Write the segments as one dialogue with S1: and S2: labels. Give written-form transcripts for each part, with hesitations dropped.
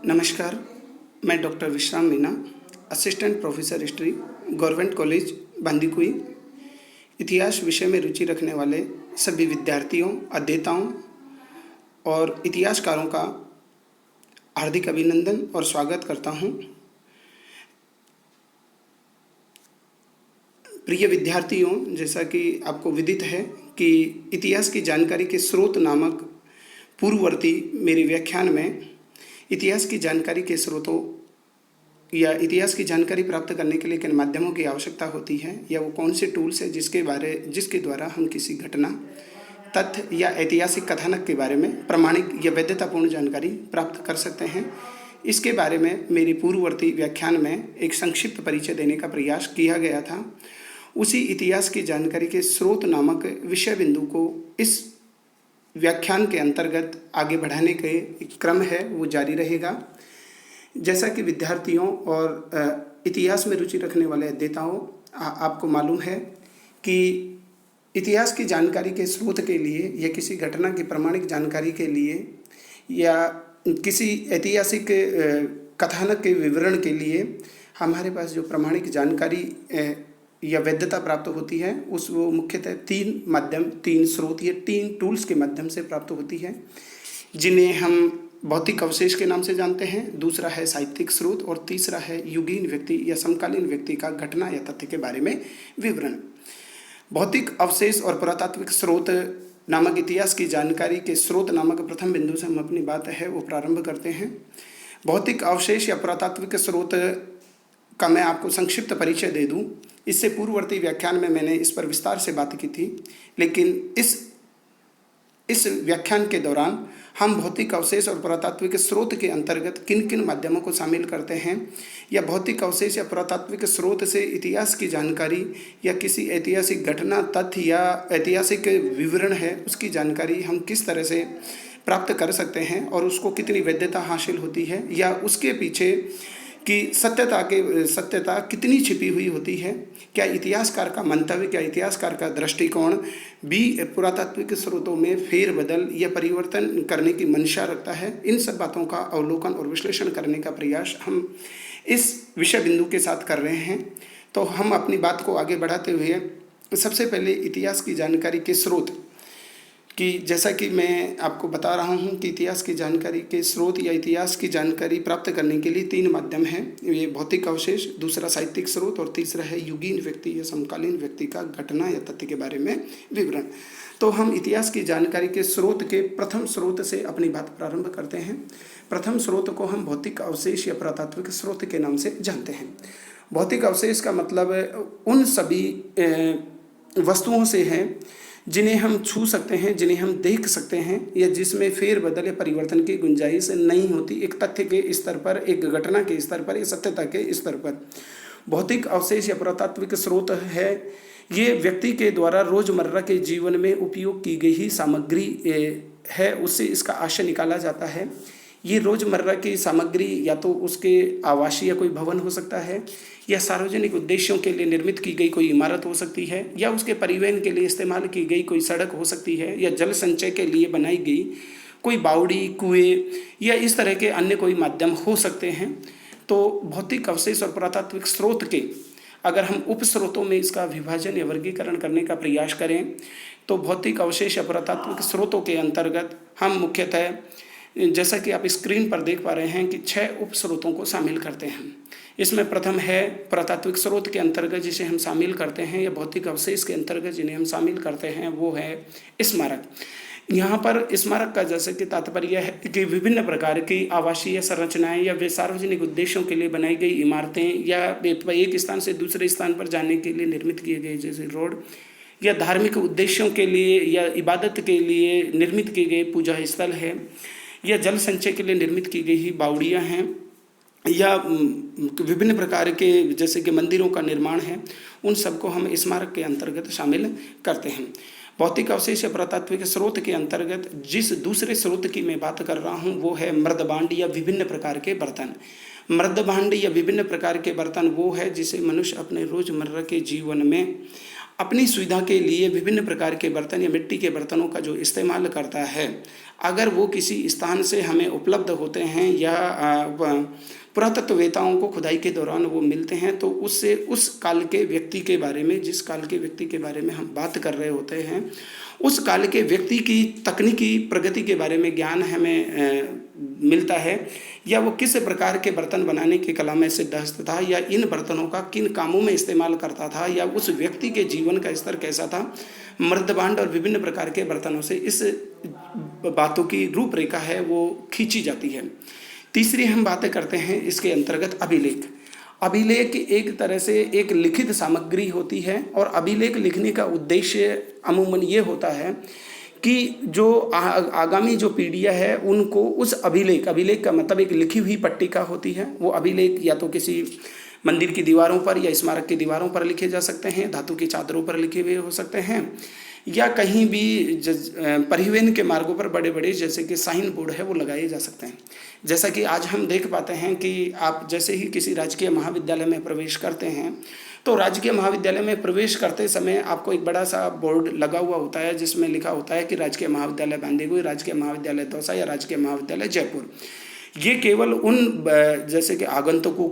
S1: नमस्कार, मैं डॉक्टर विश्राम Meena, assistant professor history, government college Bandikui. इतिहास विषय में रुचि रखने वाले सभी विद्यार्थियों, अध्येताओं और इतिहासकारों का हार्दिक अभिनंदन और स्वागत करता हूं। प्रिय विद्यार्थियों, जैसा कि आपको विदित है कि इतिहास की जानकारी के स्रोत नामक पूर्ववर्ती मेरे व्याख्यान में इतिहास की जानकारी के स्रोतों या इतिहास की जानकारी प्राप्त करने के लिए किन माध्यमों की आवश्यकता होती है या वो कौन से टूल्स है जिसके द्वारा हम किसी घटना, तथ्य या ऐतिहासिक कथानक के बारे में प्रमाणिक या वैधतापूर्ण जानकारी प्राप्त कर सकते हैं, इसके बारे में मेरी पूर्ववर्ती व्याख्यान में एक संक्षिप्त परिचय देने का प्रयास किया गया था। उसी इतिहास की जानकारी के स्रोत नामक विषय बिंदु को इस व्याख्यान के अंतर्गत आगे बढ़ाने के एक क्रम है वो जारी रहेगा। जैसा कि विद्यार्थियों और इतिहास में रुचि रखने वाले अध्येताओं आपको मालूम है कि इतिहास की जानकारी के स्रोत के लिए या किसी घटना की प्रमाणिक जानकारी के लिए या किसी ऐतिहासिक कथानक के विवरण के लिए हमारे पास जो प्रमाणिक जानकारी या वैधता प्राप्त होती है वो मुख्यतः तीन स्रोत या तीन टूल्स के माध्यम से प्राप्त होती है, जिन्हें हम भौतिक अवशेष के नाम से जानते हैं। दूसरा है साहित्यिक स्रोत और तीसरा है युगीन व्यक्ति या समकालीन व्यक्ति का घटना या तथ्य के बारे में विवरण। भौतिक अवशेष और पुरातात्विक स्रोत नामक इतिहास की जानकारी के स्रोत नामक प्रथम बिंदु से हम अपनी बात है वो प्रारंभ करते हैं। भौतिक अवशेष या पुरातात्विक स्रोत का मैं आपको संक्षिप्त परिचय दे दूं। इससे पूर्ववर्ती व्याख्यान में मैंने इस पर विस्तार से बात की थी, लेकिन इस व्याख्यान के दौरान हम भौतिक अवशेष और पुरातात्विक स्रोत के अंतर्गत किन किन माध्यमों को शामिल करते हैं या भौतिक अवशेष या पुरातात्विक स्रोत से इतिहास की जानकारी या किसी ऐतिहासिक घटना, तथ्य या ऐतिहासिक विवरण है उसकी जानकारी हम किस तरह से प्राप्त कर सकते हैं और उसको कितनी वैधता हासिल होती है या उसके पीछे कि सत्यता कितनी छिपी हुई होती है। क्या इतिहासकार का मंतव्य, क्या इतिहासकार का दृष्टिकोण भी पुरातात्विक स्रोतों में फेरबदल या परिवर्तन करने की मंशा रखता है। इन सब बातों का अवलोकन और विश्लेषण करने का प्रयास हम इस विषय बिंदु के साथ कर रहे हैं। तो हम अपनी बात को आगे बढ़ाते हुए सबसे पहले इतिहास की जानकारी के स्रोत कि जैसा कि मैं आपको बता रहा हूं कि इतिहास की जानकारी के स्रोत या इतिहास की जानकारी प्राप्त करने के लिए तीन माध्यम हैं। ये भौतिक अवशेष, दूसरा साहित्यिक स्रोत और तीसरा है युगीन व्यक्ति या समकालीन व्यक्ति का घटना या तथ्य के बारे में विवरण। तो हम इतिहास की जानकारी के स्रोत के प्रथम स्रोत से अपनी बात प्रारंभ करते हैं। प्रथम स्रोत को हम भौतिक अवशेष या पुरातात्विक स्रोत के नाम से जानते हैं। भौतिक अवशेष का मतलब उन सभी वस्तुओं से है जिन्हें हम छू सकते हैं, जिन्हें हम देख सकते हैं या जिसमें फेरबदल या परिवर्तन की गुंजाइश नहीं होती, एक तथ्य के स्तर पर, एक घटना के स्तर पर या सत्यता के स्तर पर। भौतिक अवशेष या पुरातात्विक स्रोत है ये व्यक्ति के द्वारा रोजमर्रा के जीवन में उपयोग की गई ही सामग्री है, उससे इसका आशय निकाला जाता है। ये रोजमर्रा की सामग्री या तो उसके आवासीय कोई भवन हो सकता है या सार्वजनिक उद्देश्यों के लिए निर्मित की गई कोई इमारत हो सकती है या उसके परिवहन के लिए इस्तेमाल की गई कोई सड़क हो सकती है या जल संचय के लिए बनाई गई कोई बावड़ी, कुएं या इस तरह के अन्य कोई माध्यम हो सकते हैं। तो भौतिक अवशेष और पुरातात्विक स्रोत के अगर हम उप स्रोतों में इसका विभाजन या वर्गीकरण करने का प्रयास करें तो भौतिक अवशेष या पुरातात्विक स्रोतों के अंतर्गत हम मुख्यतः, जैसा कि आप स्क्रीन पर देख पा रहे हैं, कि 6 उप स्रोतों को शामिल करते हैं। इसमें प्रथम है पुरातात्विक स्रोत के अंतर्गत जिसे हम शामिल करते हैं या भौतिक अवशेष के अंतर्गत जिन्हें हम शामिल करते हैं वो है स्मारक। यहाँ पर स्मारक का जैसे कि तात्पर्य है कि विभिन्न प्रकार की आवासीय संरचनाएं या वे सार्वजनिक उद्देश्यों के लिए बनाई गई इमारतें या एक स्थान से दूसरे स्थान पर जाने के लिए निर्मित किए गए जैसे रोड या धार्मिक उद्देश्यों के लिए या इबादत के लिए निर्मित किए गए पूजा स्थल है या जल संचय के लिए निर्मित की गई ही बावड़ियाँ हैं या विभिन्न प्रकार के जैसे कि मंदिरों का निर्माण है, उन सबको हम स्मारक के अंतर्गत शामिल करते हैं। भौतिक अवशेष या पुरातात्विक स्रोत के अंतर्गत जिस दूसरे स्रोत की मैं बात कर रहा हूँ वो है मृदभांड या विभिन्न प्रकार के बर्तन। मृदभांड या विभिन्न प्रकार के बर्तन वो है जिसे मनुष्य अपने रोजमर्रा के जीवन में अपनी सुविधा के लिए विभिन्न प्रकार के बर्तन या मिट्टी के बर्तनों का जो इस्तेमाल करता है, अगर वो किसी स्थान से हमें उपलब्ध होते हैं या पुरातत्ववेताओं को खुदाई के दौरान वो मिलते हैं, तो उससे उस काल के व्यक्ति के बारे में, जिस काल के व्यक्ति के बारे में हम बात कर रहे होते हैं, उस काल के व्यक्ति की तकनीकी प्रगति के बारे में ज्ञान हमें मिलता है, या वो किस प्रकार के बर्तन बनाने की कला में सिद्धहस्त था, या इन बर्तनों का किन कामों में इस्तेमाल करता था, या उस व्यक्ति के जीवन का स्तर कैसा था। मर्दबांड और विभिन्न प्रकार के बर्तनों से इस बातों की रूपरेखा है वो खींची जाती है। तीसरी हम बातें करते हैं इसके अंतर्गत अभिलेख। अभिलेख एक तरह से एक लिखित सामग्री होती है, और अभिलेख लिखने का उद्देश्य अमूमन ये होता है कि जो आगामी जो पीढ़ियाँ है उनको उस अभिलेख का मतलब एक लिखी हुई पट्टिका होती है। वो अभिलेख या तो किसी मंदिर की दीवारों पर या स्मारक की दीवारों पर लिखे जा सकते हैं, धातु की चादरों पर लिखे हुए हो सकते हैं, या कहीं भी परिवहन के मार्गों पर बड़े बड़े जैसे कि साइन बोर्ड है वो लगाए जा सकते हैं। जैसा कि आज हम देख पाते हैं कि आप जैसे ही किसी राजकीय महाविद्यालय में प्रवेश करते हैं, तो राजकीय महाविद्यालय में प्रवेश करते समय आपको एक बड़ा सा बोर्ड लगा हुआ होता है जिसमें लिखा होता है कि राजकीय महाविद्यालय बांदीकुई, राजकीय महाविद्यालय दौसा या राजकीय महाविद्यालय जयपुर। ये केवल उन जैसे कि आगंतुकों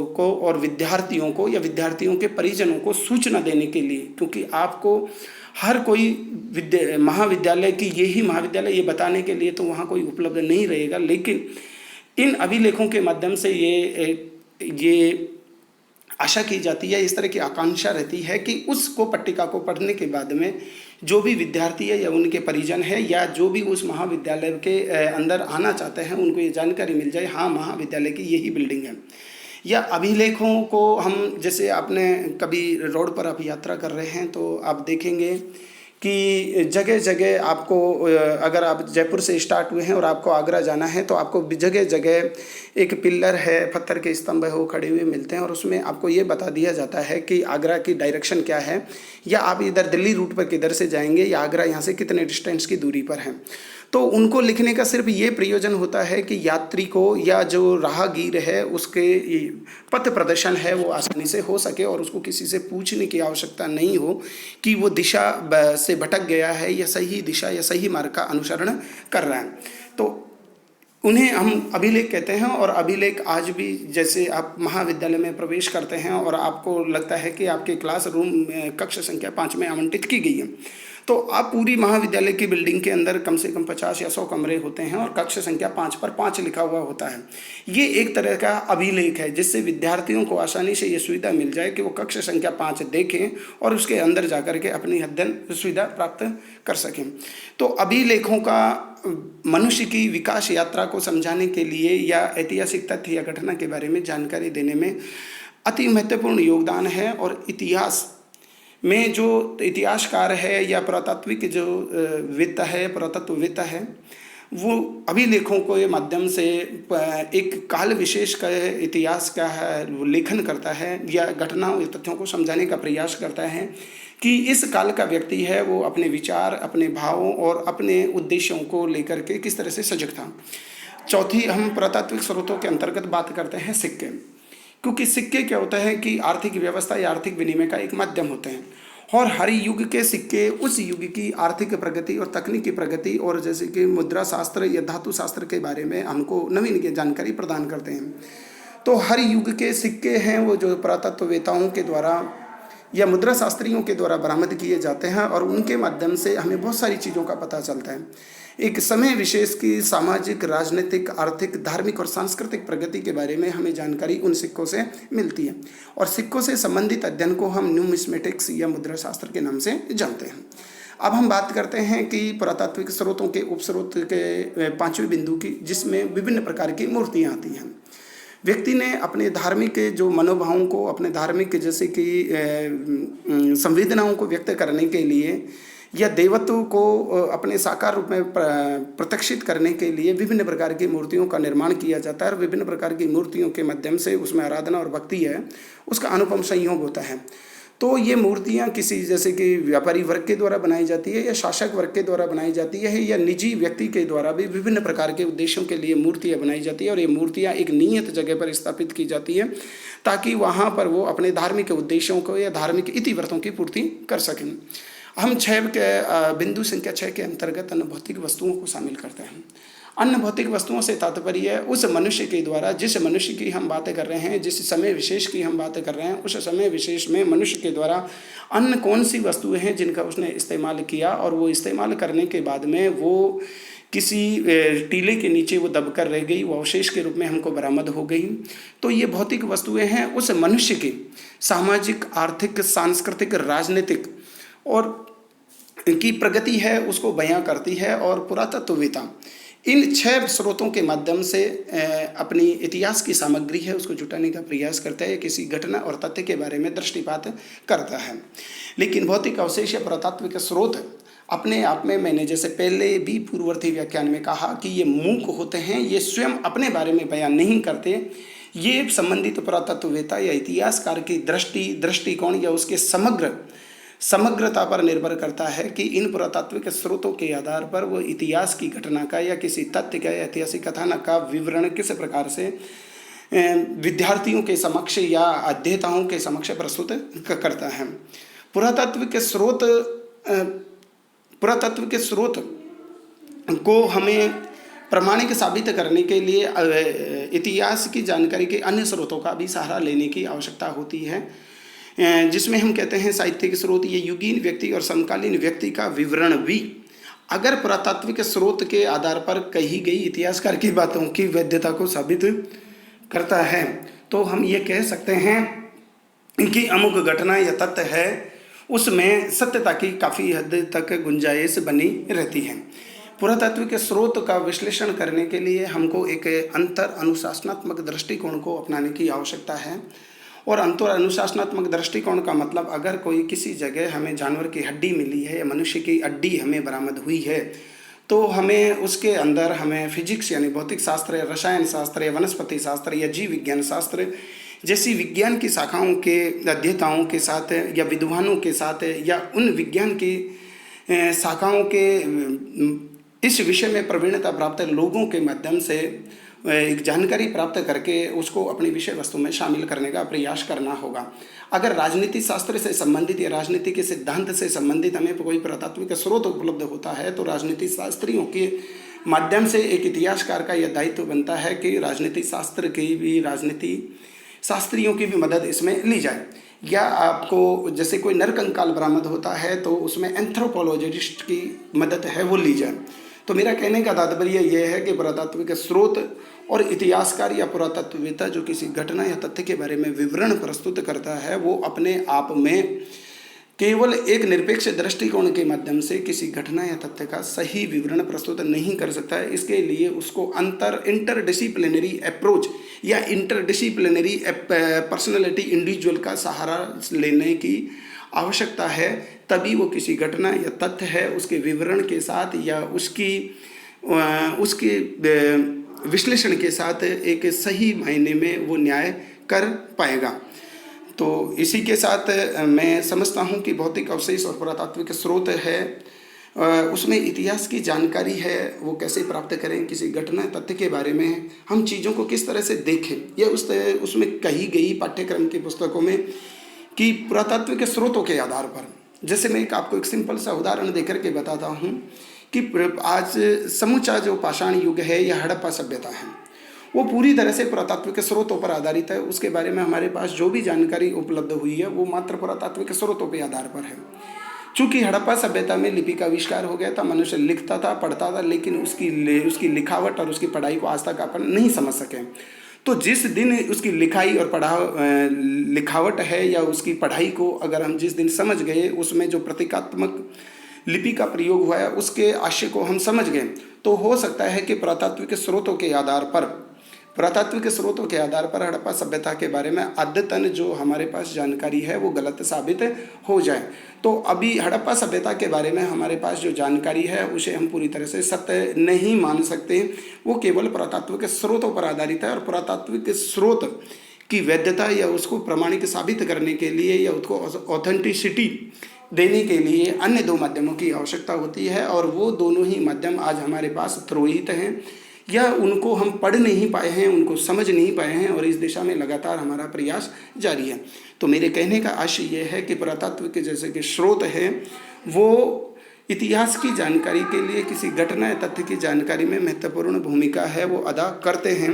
S1: को और विद्यार्थियों को या विद्यार्थियों के परिजनों को सूचना देने के लिए, क्योंकि आपको हर कोई महाविद्यालय की यही महाविद्यालय ये बताने के लिए तो वहाँ कोई उपलब्ध नहीं रहेगा, लेकिन इन अभिलेखों के माध्यम से ये आशा की जाती है, इस तरह की आकांक्षा रहती है कि उसको पट्टिका को पढ़ने के बाद में जो भी विद्यार्थी है या उनके परिजन है या जो भी उस महाविद्यालय के अंदर आना चाहते हैं उनको ये जानकारी मिल जाए, हाँ महाविद्यालय की यही बिल्डिंग है। या अभिलेखों को हम जैसे आपने कभी रोड पर आप यात्रा कर रहे हैं तो आप देखेंगे कि जगह जगह आपको, अगर आप जयपुर से स्टार्ट हुए हैं और आपको आगरा जाना है तो आपको जगह जगह एक पिल्लर है, पत्थर के स्तंभ है, वो खड़े हुए मिलते हैं और उसमें आपको ये बता दिया जाता है कि आगरा की डायरेक्शन क्या है, या आप इधर दिल्ली रूट पर किधर से जाएंगे, या आगरा यहाँ से कितने डिस्टेंस की दूरी पर हैं। तो उनको लिखने का सिर्फ ये प्रयोजन होता है कि यात्री को या जो राहगीर है उसके पथ प्रदर्शन है वो आसानी से हो सके और उसको किसी से पूछने की आवश्यकता नहीं हो कि वो दिशा से भटक गया है या सही दिशा या सही मार्ग का अनुसरण कर रहा है। तो उन्हें हम अभिलेख कहते हैं। और अभिलेख आज भी जैसे आप महाविद्यालय में प्रवेश करते हैं और आपको लगता है कि आपके क्लासरूम कक्ष संख्या 5 में आवंटित की गई है, तो आप पूरी महाविद्यालय की बिल्डिंग के अंदर कम से कम 50 या 100 कमरे होते हैं और कक्ष संख्या 5 पर 5 लिखा हुआ होता है। ये एक तरह का अभिलेख है जिससे विद्यार्थियों को आसानी से ये सुविधा मिल जाए कि वो कक्ष संख्या 5 देखें और उसके अंदर जाकर के अपनी अध्ययन सुविधा प्राप्त कर सकें। तो अभिलेखों का मनुष्य की विकास यात्रा को समझाने के लिए या ऐतिहासिक तथ्य या घटना के बारे में जानकारी देने में अति महत्वपूर्ण योगदान है। और इतिहास में जो इतिहासकार है या पुरातात्विक जो वेत्ता है, पुरातत्ववेत्ता है, वो अभिलेखों के माध्यम से एक काल विशेष का इतिहास का है लेखन करता है या घटनाओं या तथ्यों को समझाने का प्रयास करता है कि इस काल का व्यक्ति है वो अपने विचार, अपने भावों और अपने उद्देश्यों को लेकर के किस तरह से सजग था। चौथी हम पुरातात्विक स्रोतों के अंतर्गत बात करते हैं सिक्के, क्योंकि सिक्के क्या होता है कि आर्थिक व्यवस्था या आर्थिक विनिमय का एक माध्यम होते हैं और हर युग के सिक्के उस युग की आर्थिक प्रगति और तकनीकी प्रगति और जैसे कि मुद्रा शास्त्र या धातु शास्त्र के बारे में हमको नवीन जानकारी प्रदान करते हैं। तो हर युग के सिक्के हैं वो जो पुरातत्ववेताओं के द्वारा या मुद्रा शास्त्रियों के द्वारा बरामद किए जाते हैं और उनके माध्यम से हमें बहुत सारी चीज़ों का पता चलता है। एक समय विशेष की सामाजिक, राजनीतिक, आर्थिक, धार्मिक और सांस्कृतिक प्रगति के बारे में हमें जानकारी उन सिक्कों से मिलती है और सिक्कों से संबंधित अध्ययन को हम न्यूमिस्मेटिक्स या मुद्रा शास्त्र के नाम से जानते हैं। अब हम बात करते हैं कि पुरातात्विक स्रोतों के उपस्रोत के 5वें बिंदु की, जिसमें विभिन्न प्रकार की मूर्तियाँ आती हैं। व्यक्ति ने अपने धार्मिक जो मनोभावों को, अपने धार्मिक जैसे कि संवेदनाओं को व्यक्त करने के लिए या देवत्व को अपने साकार रूप में प्रत्यक्षित करने के लिए विभिन्न प्रकार की मूर्तियों का निर्माण किया जाता है और विभिन्न प्रकार की मूर्तियों के माध्यम से उसमें आराधना और भक्ति है उसका अनुपम संयोग होता है। तो ये मूर्तियाँ किसी जैसे कि व्यापारी वर्ग के द्वारा बनाई जाती है या शासक वर्ग के द्वारा बनाई जाती है या निजी व्यक्ति के द्वारा भी विभिन्न प्रकार के उद्देश्यों के लिए मूर्तियाँ बनाई जाती है, और ये मूर्तियाँ एक नियत जगह पर स्थापित की जाती है ताकि वहाँ पर वो अपने धार्मिक उद्देश्यों को या धार्मिक इतिव्रतों की पूर्ति कर सकें। हम बिंदु संख्या 6 के अंतर्गत अन्य भौतिक वस्तुओं को शामिल करते हैं। अन्य भौतिक वस्तुओं से तात्पर्य उस मनुष्य के द्वारा, जिस मनुष्य की हम बातें कर रहे हैं, जिस समय विशेष की हम बातें कर रहे हैं, उस समय विशेष में मनुष्य के द्वारा अन्य कौन सी वस्तुएं हैं जिनका उसने इस्तेमाल किया, और वो इस्तेमाल करने के बाद में वो किसी टीले के नीचे वो दबकर रह गई, वो अवशेष के रूप में हमको बरामद हो गई। तो ये भौतिक वस्तुएं हैं उस मनुष्य की सामाजिक, आर्थिक, सांस्कृतिक, राजनीतिक और की प्रगति है उसको बयां करती है। और पुरातत्ववेत्ता इन 6 स्रोतों के माध्यम से अपनी इतिहास की सामग्री है उसको जुटाने का प्रयास करता है, किसी घटना और तथ्य के बारे में दृष्टिपात करता है। लेकिन भौतिक अवशेष या पुरातात्विक स्रोत अपने आप में, मैंने जैसे पहले भी पूर्ववर्ती व्याख्यान में कहा कि ये मूक होते हैं, ये स्वयं अपने बारे में बयान नहीं करते। ये संबंधित पुरातत्ववेत्ता या इतिहासकार की दृष्टिकोण या उसके समग्रता पर निर्भर करता है कि इन पुरातात्विक स्रोतों के आधार पर वो इतिहास की घटना का या किसी तथ्य का या ऐतिहासिक कथानक का विवरण किस प्रकार से विद्यार्थियों के समक्ष या अध्येताओं के समक्ष प्रस्तुत करता है। पुरातात्विक स्रोत को हमें प्रमाणिक साबित करने के लिए इतिहास की जानकारी के अन्य स्रोतों का भी सहारा लेने की आवश्यकता होती है, जिसमें हम कहते हैं साहित्यिक स्रोत। ये युगीन व्यक्ति और समकालीन व्यक्ति का विवरण भी अगर पुरातात्विक स्रोत के आधार पर कही गई इतिहासकार की बातों की वैधता को साबित करता है, तो हम ये कह सकते हैं कि अमुक घटना या तथ्य है उसमें सत्यता की काफ़ी हद तक गुंजाइश बनी रहती है। पुरातात्विक स्रोत का विश्लेषण करने के लिए हमको एक अंतर अनुशासनात्मक दृष्टिकोण को अपनाने की आवश्यकता है। और अंतर अनुशासनात्मक दृष्टिकोण का मतलब, अगर कोई किसी जगह हमें जानवर की हड्डी मिली है या मनुष्य की हड्डी हमें बरामद हुई है, तो हमें उसके अंदर हमें फिजिक्स यानी भौतिक शास्त्र या रसायन शास्त्र या वनस्पति शास्त्र या जीव विज्ञान शास्त्र जैसी विज्ञान की शाखाओं के अध्येताओं के साथ या विद्वानों के साथ या उन विज्ञान की शाखाओं के इस विषय में प्रवीणता प्राप्त लोगों के माध्यम से एक जानकारी प्राप्त करके उसको अपनी विषय वस्तु में शामिल करने का प्रयास करना होगा। अगर राजनीति शास्त्र से संबंधित या राजनीति के सिद्धांत से संबंधित हमें कोई पुरातात्विक स्रोत उपलब्ध होता है, तो राजनीति शास्त्रियों के माध्यम से एक इतिहासकार का यह दायित्व बनता है कि राजनीति शास्त्रियों की भी मदद इसमें ली जाए। या आपको जैसे कोई नरकंकाल बरामद होता है तो उसमें एंथ्रोपोलॉजिस्ट की मदद है वो ली जाए। तो मेरा कहने का तात्पर्य यह है कि पुरातात्विक स्रोत और इतिहासकार या पुरातत्ववेत्ता जो किसी घटना या तथ्य के बारे में विवरण प्रस्तुत करता है, वो अपने आप में केवल एक निरपेक्ष दृष्टिकोण के माध्यम से किसी घटना या तथ्य का सही विवरण प्रस्तुत नहीं कर सकता है। इसके लिए उसको इंटरडिसिप्लिनरी अप्रोच या इंटरडिसिप्लिनरी पर्सनैलिटी इंडिविजुअल का सहारा लेने की आवश्यकता है। तभी वो किसी घटना या तथ्य है उसके विवरण के साथ या उसके विश्लेषण के साथ एक सही मायने में वो न्याय कर पाएगा। तो इसी के साथ मैं समझता हूँ कि भौतिक अवशेष और पुरातात्विक स्रोत है, उसमें इतिहास की जानकारी है वो कैसे प्राप्त करें, किसी घटना तथ्य के बारे में हम चीज़ों को किस तरह से देखें, यह उसमें कही गई पाठ्यक्रम की पुस्तकों में कि पुरातात्विक स्रोतों के आधार पर। जैसे मैं आपको एक सिंपल सा उदाहरण देकर के बताता हूँ कि आज समूचा जो पाषाण युग है या हड़प्पा सभ्यता है वो पूरी तरह से पुरातात्विक स्रोतों पर आधारित है। उसके बारे में हमारे पास जो भी जानकारी उपलब्ध हुई है वो मात्र पुरातात्विक स्रोतों के आधार पर है। चूँकि हड़प्पा सभ्यता में लिपि का आविष्कार हो गया था, मनुष्य लिखता था, पढ़ता था, लेकिन उसकी लिखावट और उसकी पढ़ाई को आज तक अपन नहीं समझ सके। तो जिस दिन उसकी लिखाई और लिखावट है या उसकी पढ़ाई को अगर हम जिस दिन समझ गए, उसमें जो प्रतीकात्मक लिपि का प्रयोग हुआ है उसके आशय को हम समझ गए, तो हो सकता है कि पुरातात्विक स्रोतों के आधार पर हड़प्पा सभ्यता के बारे में अद्यतन जो हमारे पास जानकारी है वो गलत साबित हो जाए। तो अभी हड़प्पा सभ्यता के बारे में हमारे पास जो जानकारी है उसे हम पूरी तरह से सत्य नहीं मान सकते, वो केवल पुरातात्विक स्रोतों पर आधारित है। और पुरातात्विक स्रोत की वैधता या उसको प्रमाणिक साबित करने के लिए या उसको ऑथेंटिसिटी देने के लिए अन्य दो माध्यमों की आवश्यकता होती है, और वो दोनों ही माध्यम आज हमारे पास त्रोहित हैं या उनको हम पढ़ नहीं पाए हैं, उनको समझ नहीं पाए हैं, और इस दिशा में लगातार हमारा प्रयास जारी है। तो मेरे कहने का आशय ये है कि पुरातत्व के जैसे कि स्रोत है वो इतिहास की जानकारी के लिए, किसी घटना या तथ्य की जानकारी में महत्वपूर्ण भूमिका है वो अदा करते हैं,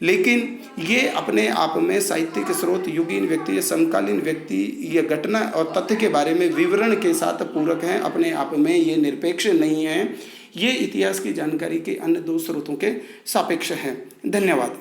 S1: लेकिन ये अपने आप में साहित्यिक स्रोत युगीन व्यक्ति या समकालीन व्यक्ति या घटना और तथ्य के बारे में विवरण के साथ पूरक हैं, अपने आप में ये निरपेक्ष नहीं है। ये इतिहास की जानकारी के अन्य दो स्रोतों के सापेक्ष है। धन्यवाद।